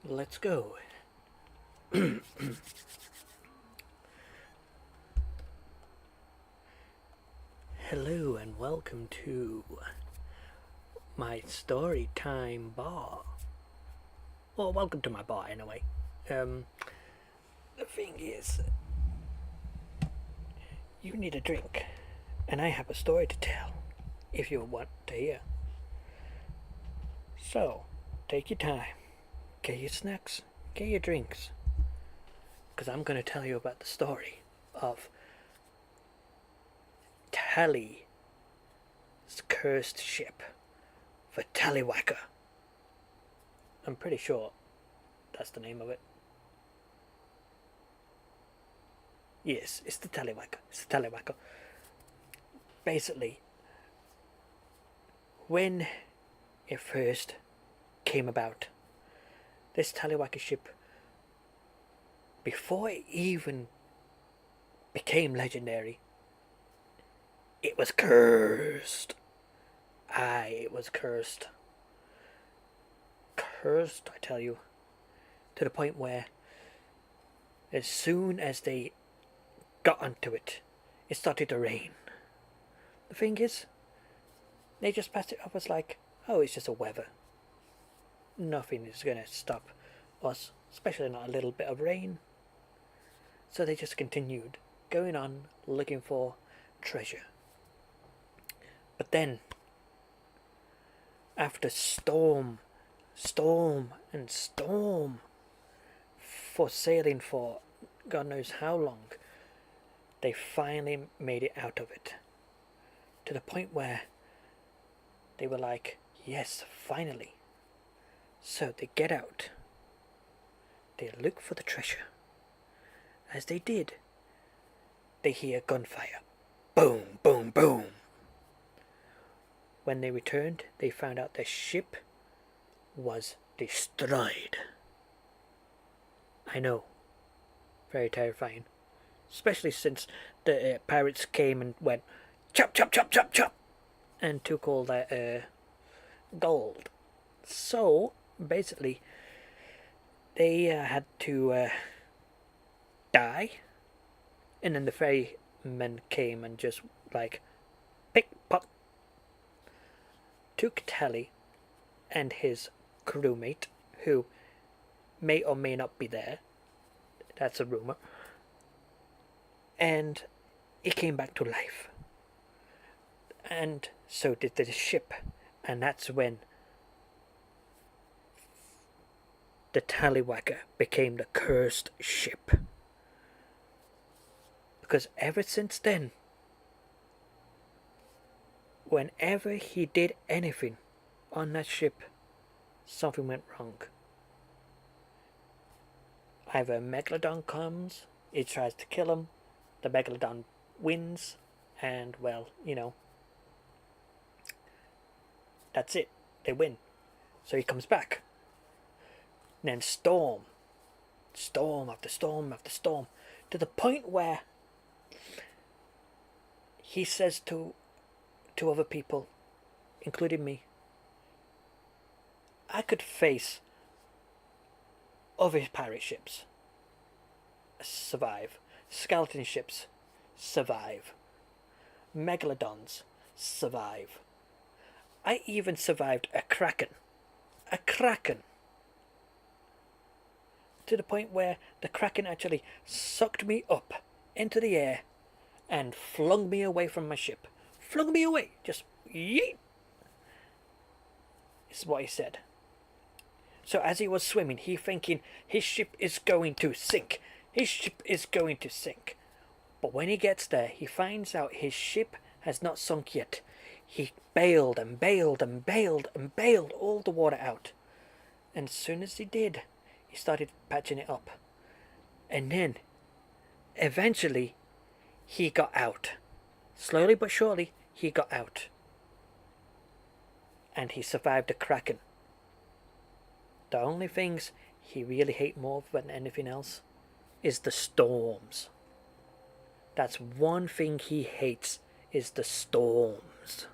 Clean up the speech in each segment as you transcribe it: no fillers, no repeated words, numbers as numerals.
Let's go. Hello and welcome to my story time bar. Well, welcome to my bar anyway. The thing is, you need a drink, and I have a story to tell, if you want to hear. So, take your time, get your snacks, get your drinks, because I'm going to tell you about the story of Tally's cursed ship, the Tallywhacker. I'm pretty sure that's the name of it. Yes, it's the Tallywhacker. It's the Tallywhacker. Basically, when it first came about, this Tallywhacker ship, before it even became legendary, it was cursed. Aye, it was cursed. Cursed, I tell you, to the point where as soon as they got onto it, it started to rain. The thing is, they just passed it off as like, oh, it's just a weather. Nothing is going to stop us, especially not a little bit of rain. So they just continued going on looking for treasure. But then, after storm and storm, for sailing for God knows how long, they finally made it out of it. To the point where they were like, yes, finally. So they get out. They look for the treasure. As they did, they hear gunfire. Boom, boom, boom. When they returned, they found out their ship was destroyed. I know. Very terrifying. Especially since the pirates came and went chop, chop, chop, chop, chop, and took all that gold. So, basically, they had to die, and then the ferrymen came and just like pick, pop, took Tally and his crewmate, who may or may not be there, that's a rumor, and it came back to life. And so did the ship, and that's when the Tallywhacker became the cursed ship. Because ever since then, whenever he did anything on that ship, something went wrong. Either a Megalodon comes, it tries to kill him, the Megalodon wins, and well, that's it. They win. So he comes back. And then storm after storm after storm, to the point where he says to other people, including me, I could face other pirate ships, survive. Skeleton ships, survive. Megalodons, survive. I even survived a kraken. A kraken. To the point where the kraken actually sucked me up into the air and flung me away from my ship. Flung me away. Just yeet. Is what he said. So as he was swimming, he thinking his ship is going to sink. His ship is going to sink. But when he gets there, he finds out his ship has not sunk yet. He bailed and bailed and bailed and bailed all the water out. And as soon as he did, he started patching it up. And then, eventually, he got out. Slowly but surely, he got out. And he survived the kraken. The only things he really hates more than anything else is the storms. That's one thing he hates, is the storms.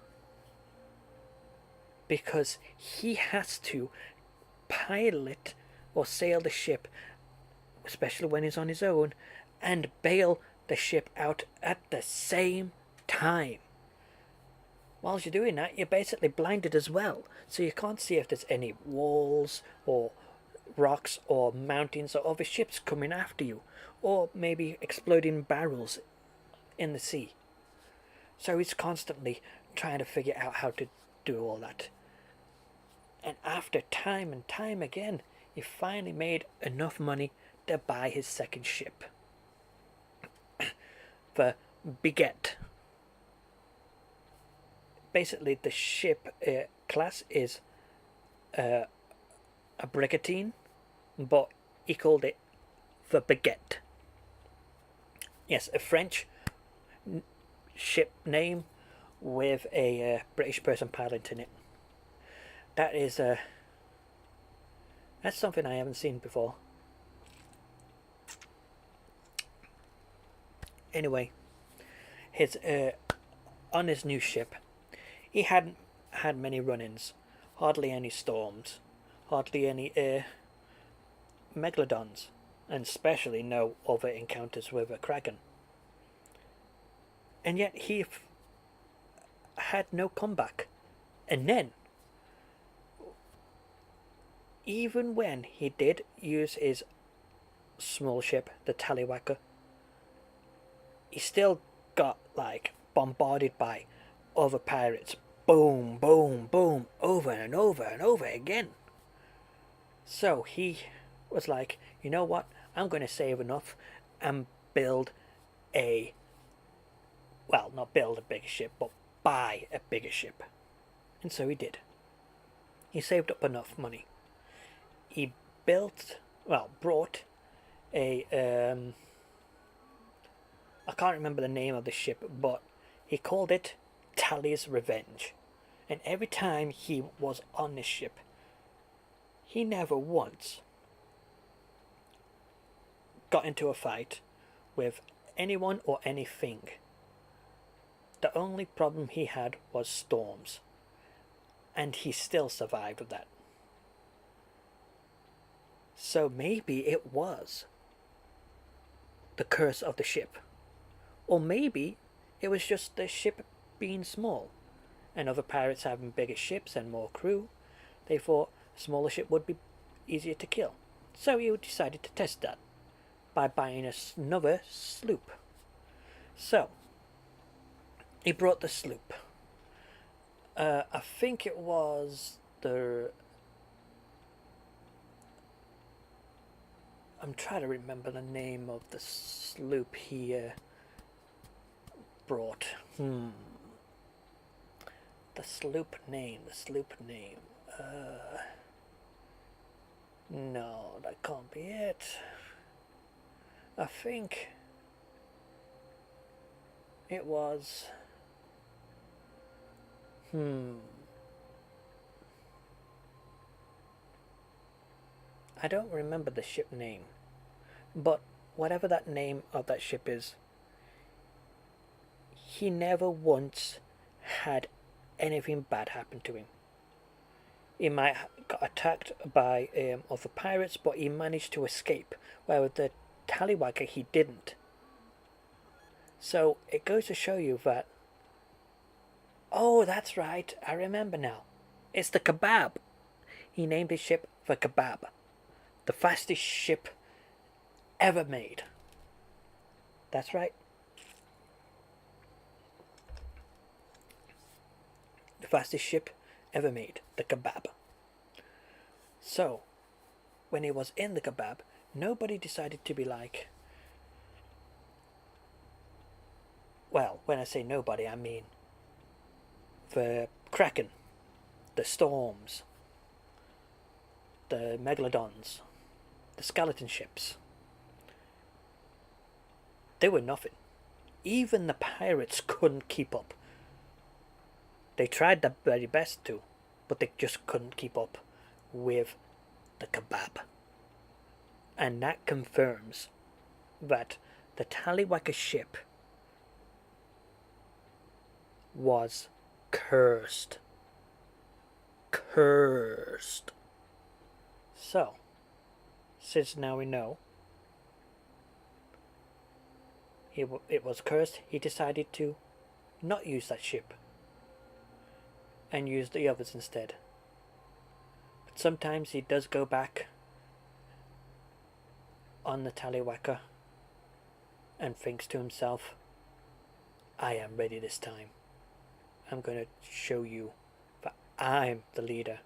Because he has to pilot or sail the ship, especially when he's on his own, and bail the ship out at the same time. Whilst you're doing that, you're basically blinded as well, so you can't see if there's any walls or rocks or mountains or other ships coming after you, or maybe exploding barrels in the sea. So he's constantly trying to figure out how to do all that. And after time and time again, he finally made enough money to buy his second ship. The Biget. Basically, the ship class is a brigantine, but he called it the Baguette. Yes, a French ship name with a British person piloting it. That is that's something I haven't seen before. Anyway, his on his new ship, he hadn't had many run-ins, hardly any storms, hardly any megalodons, and especially no other encounters with a kraken. And yet he had no comeback. And then, even when he did use his small ship, the Tallywhacker, he still got like bombarded by other pirates. Boom, boom, boom, over and over and over again. So he was like, you know what, I'm going to save enough and build a, well, not build a bigger ship, but buy a bigger ship. And so he did. He saved up enough money. He brought a, I can't remember the name of the ship, but he called it Tally's Revenge. And every time he was on this ship, he never once got into a fight with anyone or anything. The only problem he had was storms. And he still survived that. So maybe it was the curse of the ship. Or maybe it was just the ship being small, and other pirates having bigger ships and more crew. They thought a smaller ship would be easier to kill. So he decided to test that by buying another sloop. So he brought the sloop. I think it was the... I'm trying to remember the name of the sloop he brought. The sloop name. No, that can't be it. I think it was... I don't remember the ship name, but whatever that name of that ship is, he never once had anything bad happen to him. He might have got attacked by other pirates, but he managed to escape, where with the Tallywhacker he didn't. So it goes to show you that, oh, that's right, I remember now. It's the Kebab. He named his ship the Kebab. The fastest ship ever made. That's right. The fastest ship ever made. The Kebab. So, when he was in the Kebab, nobody decided to be like... Well, when I say nobody, I mean... the Kraken. The storms. The megalodons. The skeleton ships. They were nothing. Even the pirates couldn't keep up. They tried their very best to, but they just couldn't keep up with the Kebab. And that confirms that the Tallywhacker ship was cursed. Cursed. So, since now we know it was cursed, he decided to not use that ship and use the others instead. But sometimes he does go back on the Tallywhacker and thinks to himself, I am ready this time. I'm going to show you that I'm the leader.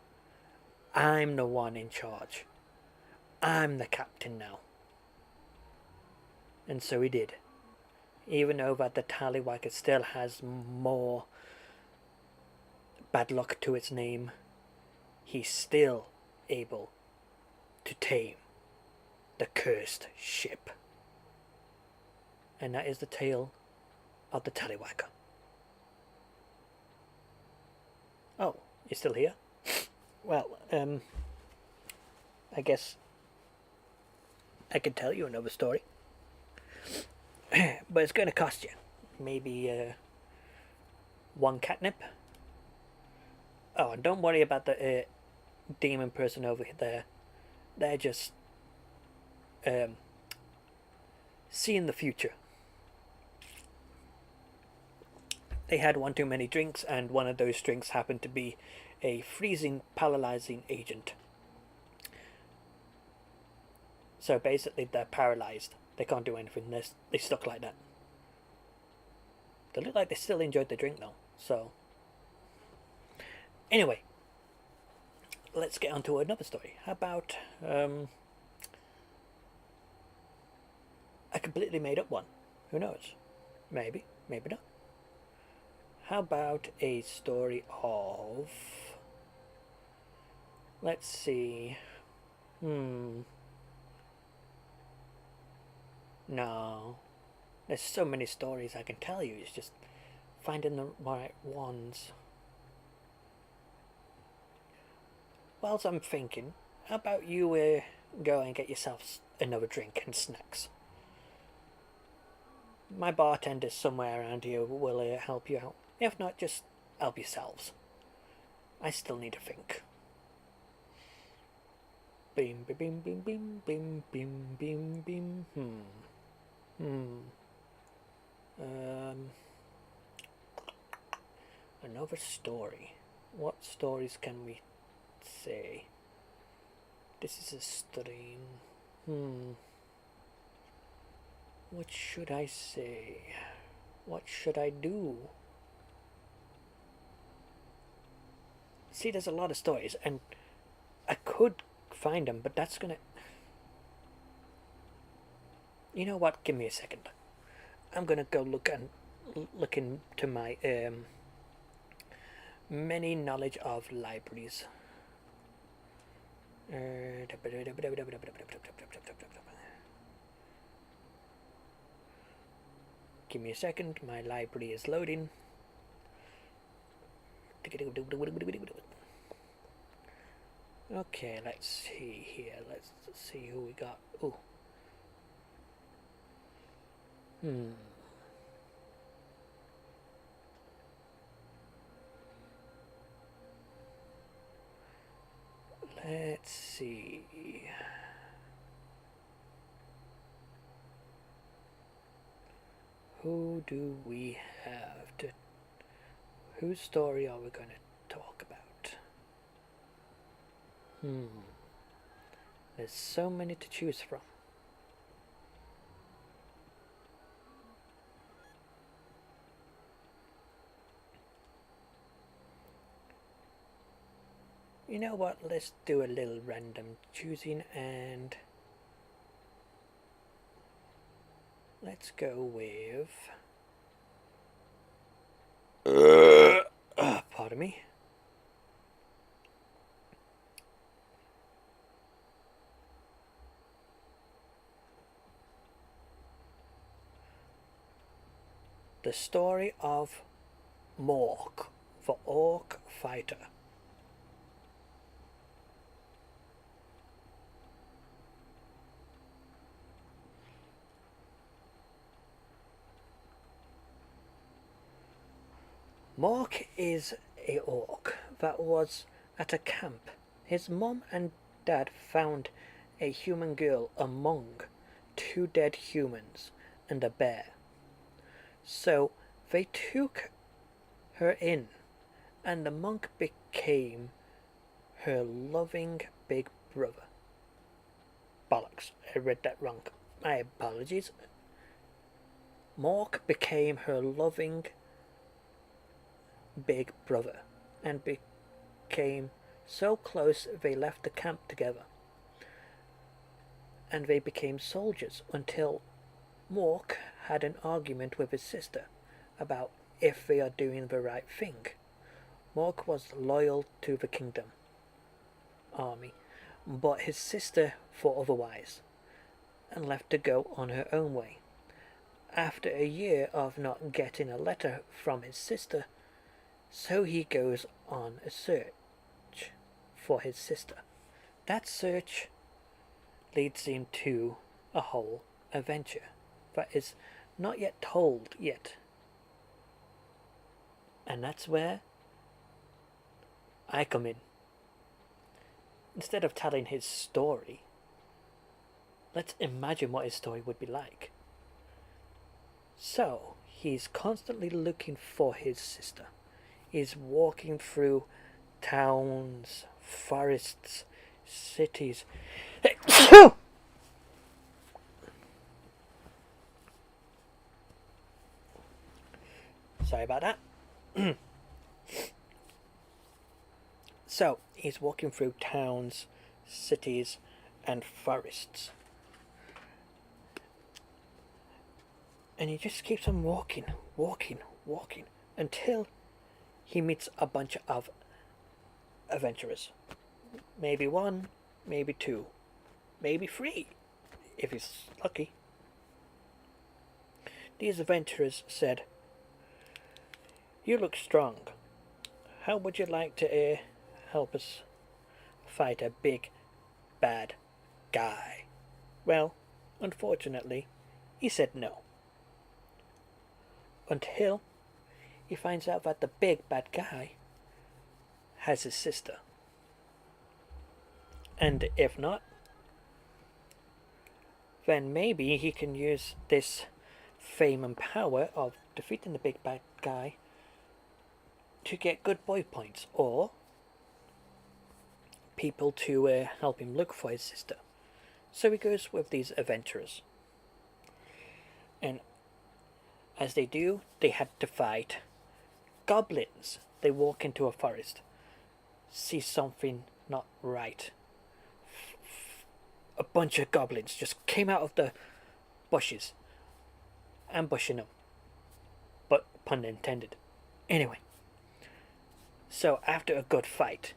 I'm the one in charge. I'm the captain now. And so he did. Even though that the Tallywhacker still has more bad luck to its name, he's still able to tame the cursed ship. And that is the tale of the Tallywhacker. Oh, you're still here? Well, I guess I could tell you another story. But it's going to cost you. Maybe one catnip. Oh, and don't worry about the demon person over there. They're just seeing the future. They had one too many drinks, and one of those drinks happened to be a freezing, paralyzing agent. So basically, they're paralyzed. They can't do anything. They're stuck like that. They look like they still enjoyed the drink, though. So, anyway, let's get on to another story. How about a completely made up one? Who knows? Maybe, maybe not. How about a story of... Let's see... No. There's so many stories I can tell you. It's just finding the right ones. Whilst I'm thinking, how about you go and get yourself another drink and snacks? My bartender somewhere around here will help you out. If not, just help yourselves. I still need to think. Beam, beam, beam, beam, beam, beam, beam, beam. Another story. What stories can we say? This is a stream. What should I say? What should I do? See, there's a lot of stories, and I could find them, but that's gonna... You know what? Give me a second. I'm gonna go look into my many knowledge of libraries. Give me a second. My library is loading. Okay, let's see here. Let's see who we got. Ooh. Let's see. Who do we have to... Whose story are we going to talk about? There's so many to choose from. You know what? Let's do a little random choosing, and let's go with... pardon me. The story of Mork, the Orc Fighter. Mork is a orc that was at a camp. His mom and dad found a human girl among two dead humans and a bear. So they took her in, and the monk became her loving big brother. Bollocks, I read that wrong. My apologies. Mork became her loving big brother and became so close they left the camp together. And they became soldiers until Mork had an argument with his sister about if they are doing the right thing. Mork was loyal to the kingdom army, but his sister thought otherwise and left to go on her own way. After a year of not getting a letter from his sister, so he goes on a search for his sister. That search leads him to a whole adventure that is not yet told yet. And that's where I come in. Instead of telling his story, let's imagine what his story would be like. So, he's constantly looking for his sister. He's walking through towns, forests, cities. Sorry about that. So, he's walking through towns, cities, and forests. And he just keeps on walking until he meets a bunch of adventurers. Maybe one, maybe two, maybe three, if he's lucky. These adventurers said, "You look strong. How would you like to help us fight a big, bad guy?" Well, unfortunately, he said no. Until he finds out that the big, bad guy has his sister. And if not, then maybe he can use this fame and power of defeating the big, bad guy to get good boy points, or people to help him look for his sister. So he goes with these adventurers. And as they do, they had to fight goblins. They walk into a forest, see something not right. A bunch of goblins just came out of the bushes, ambushing them. But pun intended. Anyway, so after a good fight,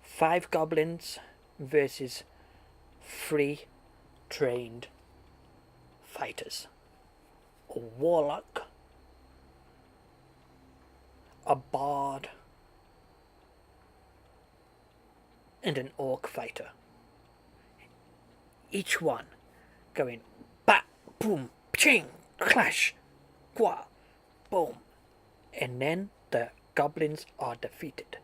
5 goblins versus 3 trained fighters. A warlock, a bard, and an orc fighter. Each one going bat, boom, ching, clash, qua, boom. And then the goblins are defeated.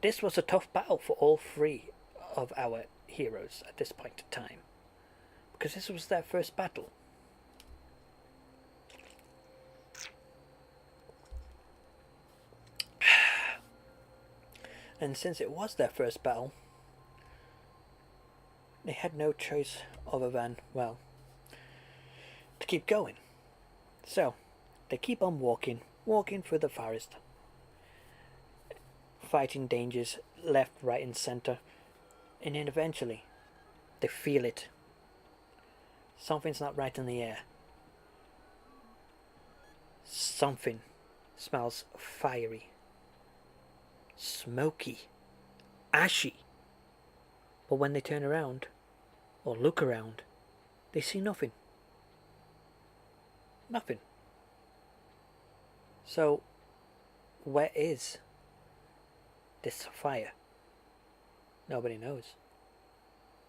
This was a tough battle for all 3 of our heroes at this point in time, because this was their first battle. And since it was their first battle, they had no choice other than, well, to keep going. So, they keep on walking through the forest, fighting dangers left, right, and centre, and then eventually, they feel it. Something's not right in the air. Something smells fiery, smoky, ashy. But when they turn around, or look around, they see nothing. Nothing. So, where is this fire? Nobody knows.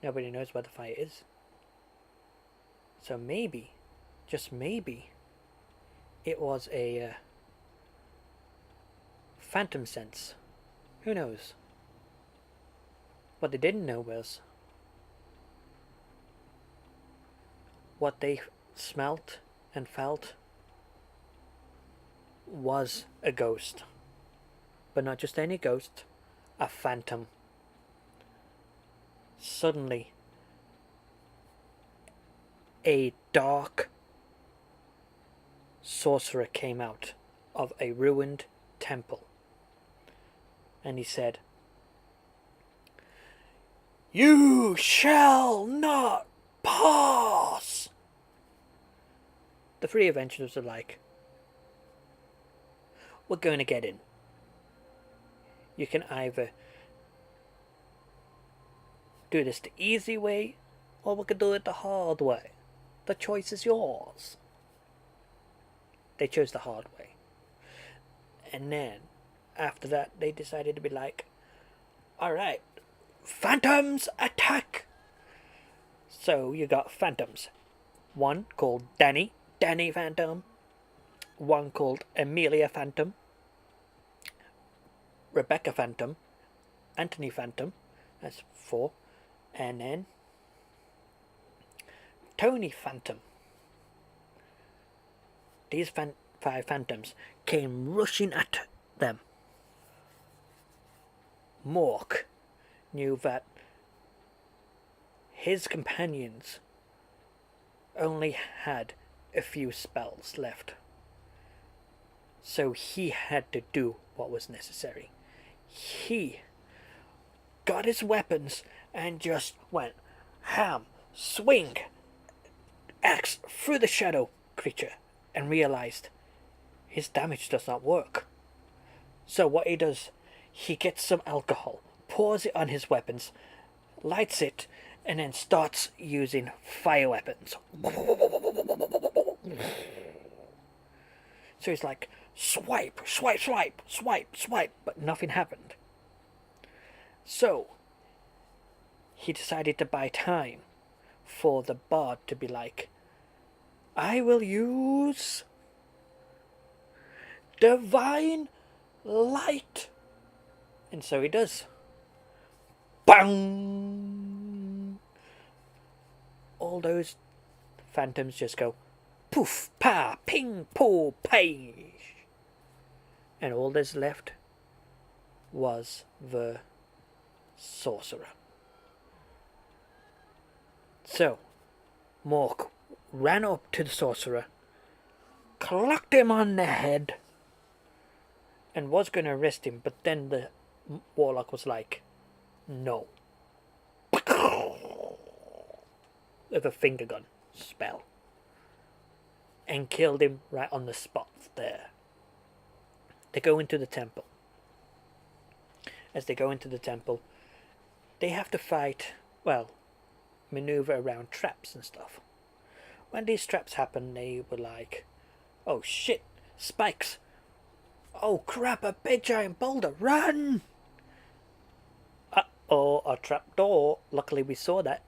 Nobody knows where the fire is. So maybe, just maybe, it was a phantom sense. Who knows? What they didn't know was what they smelt and felt was a ghost. But not just any ghost, a phantom. Suddenly, a dark sorcerer came out of a ruined temple. And he said, "You shall not pass!" The three adventurers are like, "We're going to get in. You can either do this the easy way, or we can do it the hard way. The choice is yours." They chose the hard way. And then, after that, they decided to be like, "Alright, phantoms attack!" So you got phantoms. One called Danny Phantom. One called Amelia Phantom. Rebecca Phantom. Anthony Phantom. That's 4. And then Tony Phantom. These 5 phantoms came rushing at them. Mork knew that his companions only had a few spells left, so he had to do what was necessary. He got his weapons and just went ham, swing, axe through the shadow creature, and realized his damage does not work. So what he does, he gets some alcohol, pours it on his weapons, lights it, and then starts using fire weapons. So he's like, swipe, swipe, swipe, swipe, swipe, but nothing happened. So he decided to buy time for the bard to be like, "I will use divine light." And so he does. Bang! All those phantoms just go poof, pa, ping, poo, page. And all that's left was the sorcerer. So, Mork ran up to the sorcerer, clocked him on the head, and was going to arrest him, but then the warlock was like, "No." With a finger gun spell. And killed him right on the spot there. They go into the temple. As they go into the temple, they have to fight, well, maneuver around traps and stuff. When these traps happen, they were like, "Oh shit, spikes. Oh crap, a big giant boulder, run!" Uh-oh, a trapdoor. Luckily we saw that.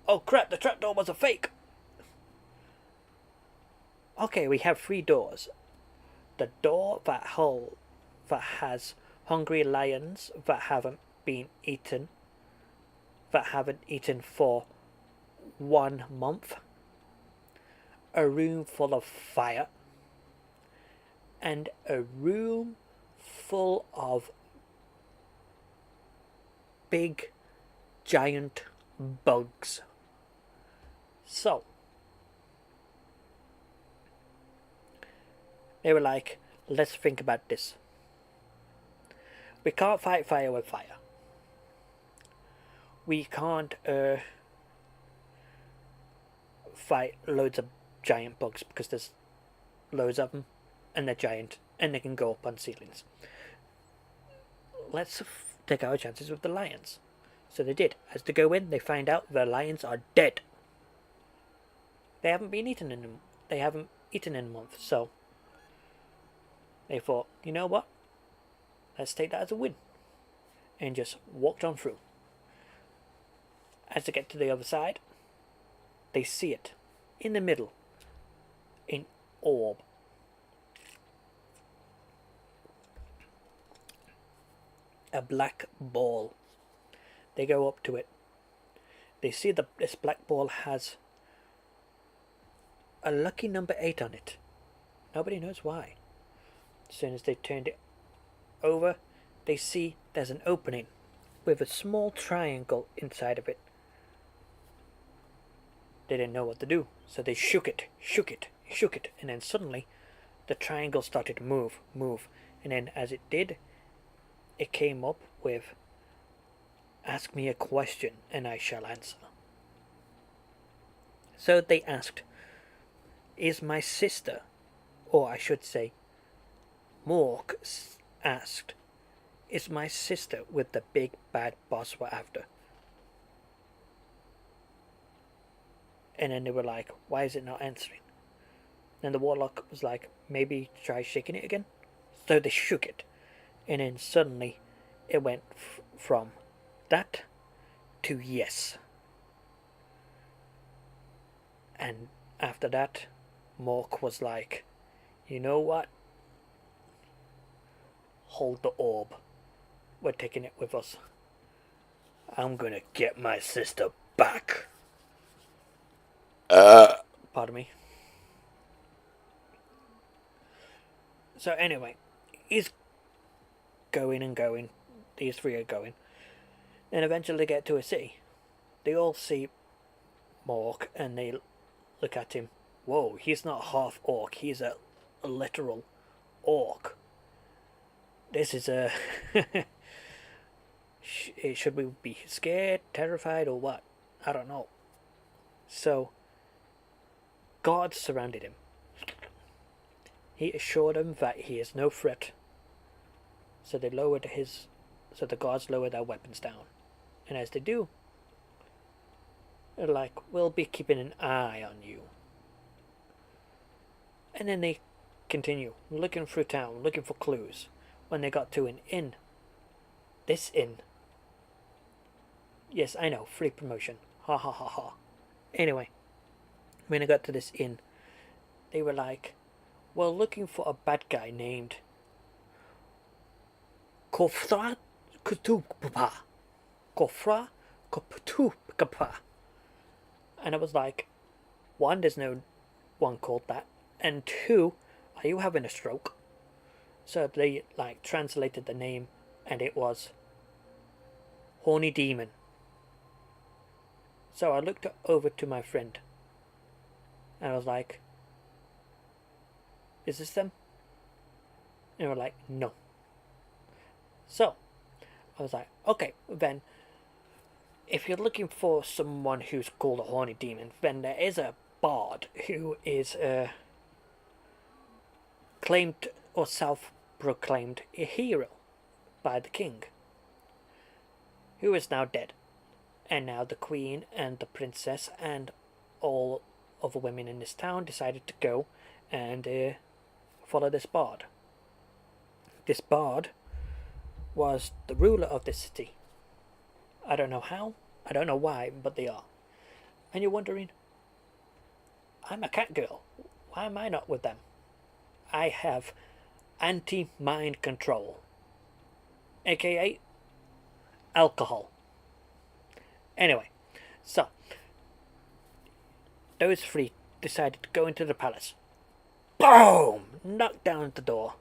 Oh crap, the trapdoor was a fake. Okay, we have 3 doors. The door that has hungry lions that haven't been eaten, that haven't eaten for 1 month. A room full of fire. And a room full of big giant bugs. So they were like, "Let's think about this. We can't fight fire with fire. We can't fight loads of giant bugs because there's loads of them and they're giant and they can go up on ceilings. Let's take our chances with the lions." So they did. As they go in, they find out the lions are dead. They haven't eaten in a month, so they thought, you know what? Let's take that as a win. And just walked on through. As they get to the other side, they see it. In the middle. An orb. A black ball. They go up to it. They see this black ball has a lucky number 8 on it. Nobody knows why. As soon as they turned it over, they see there's an opening with a small triangle inside of it. They didn't know what to do, so they shook it, and then suddenly the triangle started to move, and then as it did, it came up with, "Ask me a question and I shall answer." So they asked, "Is my sister," or I should say, Mork asked, "Is my sister with the big bad boss we're after?" And then they were like, "Why is it not answering?" And the warlock was like, "Maybe try shaking it again." So they shook it, and then suddenly it went from that to yes. And after that, Mork was like, "You know what? Hold the orb. We're taking it with us. I'm gonna get my sister back." Pardon me. So anyway, he's going and going. These three are going. And eventually they get to a city. They all see Mork and they look at him. Whoa, he's not half orc. He's a literal orc. This is a... Should we be scared, terrified, or what? I don't know. So, guards surrounded him. He assured them that he is no threat. So the guards lowered their weapons down. And as they do, they're like, "We'll be keeping an eye on you." And then they continue, looking through town, looking for clues. When they got to an inn. This inn. Yes, I know, free promotion. Ha ha ha ha. Anyway, when they got to this inn, they were like, "We're looking for a bad guy named Kofra Kutupapa. Kofra Kutupapa." And I was like, one, there's no one called that. And two, are you having a stroke? So they like translated the name and it was Horny Demon. So I looked over to my friend and I was like, "Is this them?" And they were like, "No." So I was like, "Okay, then if you're looking for someone who's called a Horny Demon, then there is a bard who is claimed or self-proclaimed a hero by the king, who is now dead. And now the queen and the princess and all of the women in this town decided to go and follow this bard. This bard was the ruler of this city. I don't know how, I don't know why, but they are. And you're wondering, I'm a Catgirl. Why am I not with them? I have anti-mind control, aka alcohol. Anyway, so those three decided to go into the palace. Boom! Knock down the door.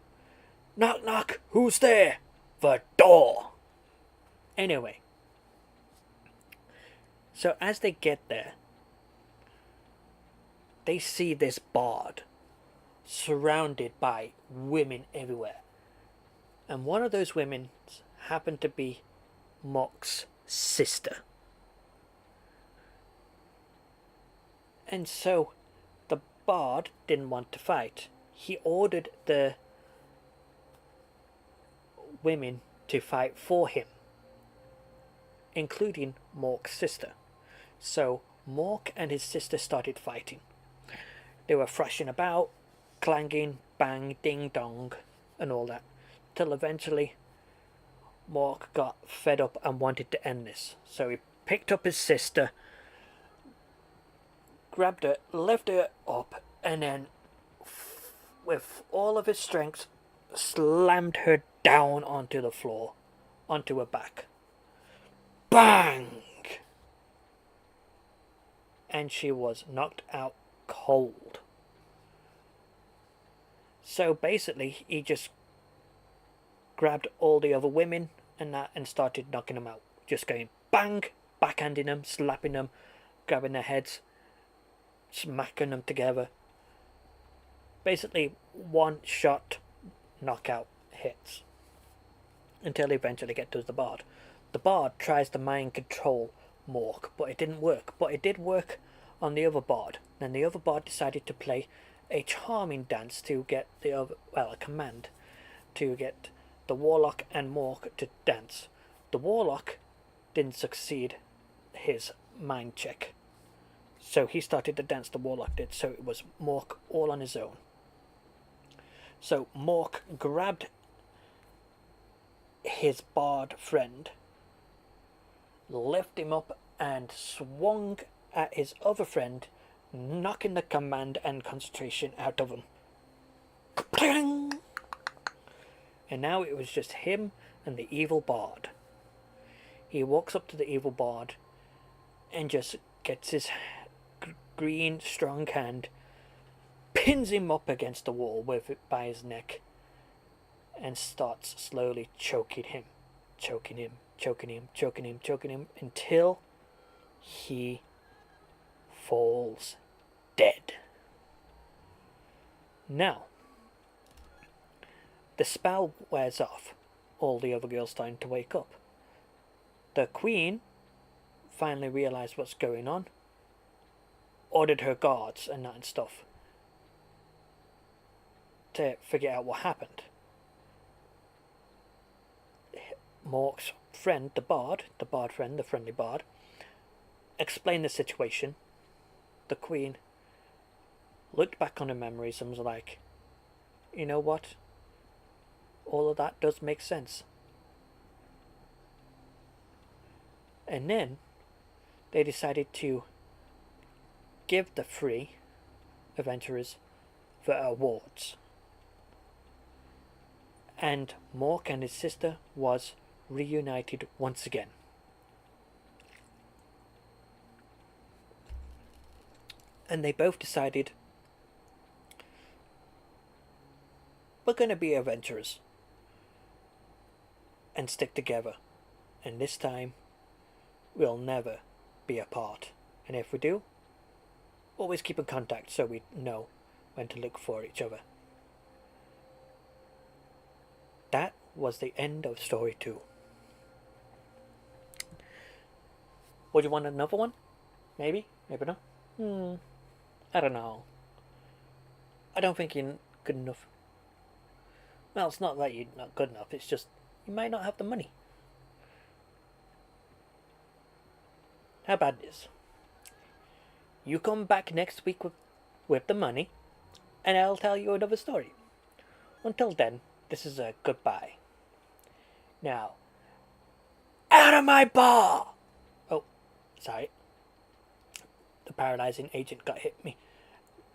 Knock, knock. Who's there? The door. Anyway, so as they get there, they see this bard surrounded by women everywhere. And one of those women happened to be Mork's sister. And so the bard didn't want to fight. He ordered the women to fight for him, including Mork's sister. So Mork and his sister started fighting. They were thrashing about, clanging, bang, ding dong, and all that, till eventually Mork got fed up and wanted to end this. So he picked up his sister, grabbed her, lifted her up, and then with all of his strength slammed her down onto the floor, onto her back. Bang! And she was knocked out cold. So basically, he just grabbed all the other women and that and started knocking them out. Just going bang, backhanding them, slapping them, grabbing their heads, smacking them together. Basically, one shot knockout hits until they eventually get to the bard. The bard tries to mind control Mork, but it didn't work. But it did work on the other bard. Then the other bard decided to play a charming dance to get the other, well, a command to get the warlock and Mork to dance. The warlock didn't succeed his mind check, so he started to dance. The warlock did, so it was Mork all on his own. So Mork grabbed his bard friend, lifted him up, and swung at his other friend, knocking the command and concentration out of him. And now it was just him and the evil bard. He walks up to the evil bard and just gets his green, strong hand, pins him up against the wall with it by his neck, and starts slowly choking him, choking him, choking him, choking him, choking him, until he falls dead. Now, the spell wears off. All the other girls starting to wake up. The queen finally realised what's going on, ordered her guards and that and stuff to figure out what happened. Mork's friend, the bard friend, the friendly bard, explained the situation. The queen looked back on her memories and was like, you know what? All of that does make sense. And then they decided to give the 3 adventurers the awards. And Mork and his sister was reunited once again. And they both decided, we're going to be adventurers and stick together. And this time, we'll never be apart. And if we do, always keep in contact so we know when to look for each other. That was the end of story 2. Would you want another one? Maybe? Maybe not? I don't know. I don't think you're good enough. Well, it's not that you're not good enough, it's just you might not have the money. How about this? You come back next week with the money, and I'll tell you another story. Until then, this is a goodbye. Now, out of my bar! Oh, sorry. The paralyzing agent got hit me.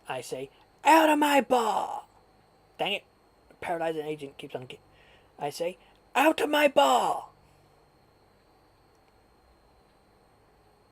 I say, out of my bar! Dang it. The paralyzing agent keeps on getting. I say, out of my bar!